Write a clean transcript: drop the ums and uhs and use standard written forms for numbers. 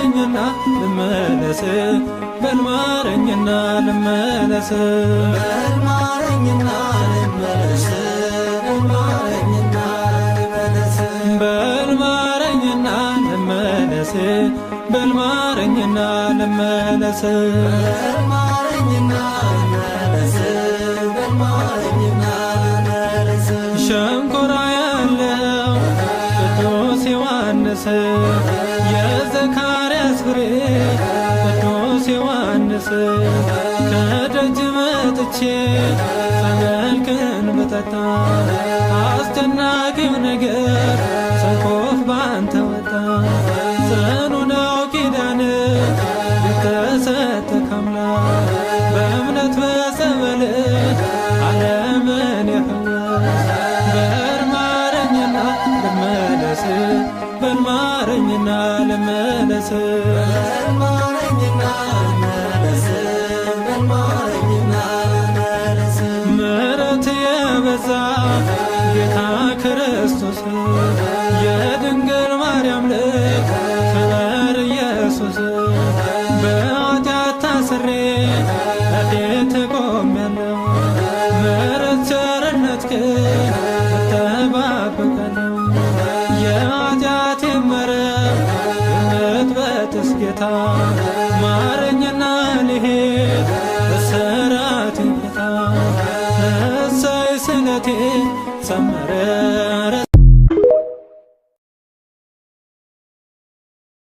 ማረኝና ልመለስ በልማረኝና ልመለስ በልማረኝና ልመለስ በልማረኝና ልመለስ በልማረኝና ልመለስ ሸንኮራ ያለው ቅዱስ ዮሐንስ የዘካርያስ ፍሬ ቅዱስ ዮሐንስ ከደጅ መጥቼ ጸበልክን ብጠጣ አስጨናቂው ነገር ሰኮፍ ባንተ ወጣ። ጽኑ ነው ኪዳን የተሰጠ ከአምላክ በእምነት በጸበል ዓለምን የፈወስ በልማረኝና ልመለስ በልማረኝና ልመለስ ምሕረት የበዛ ጌታ ክርስቶስ የድንግል ማርያም ልጅ ክበር ኢየሱስ በኃጢአት ታስሬ እቤት ቆሜያለሁ ምሕረት ቸርነትህን እጠባበቃለሁ የኃጢአቴን መረብ የምትበጥስ ጌታ ማረኝና ልሂድ እስራቴን ፍታ እሰይ ስለቴ ሰመረ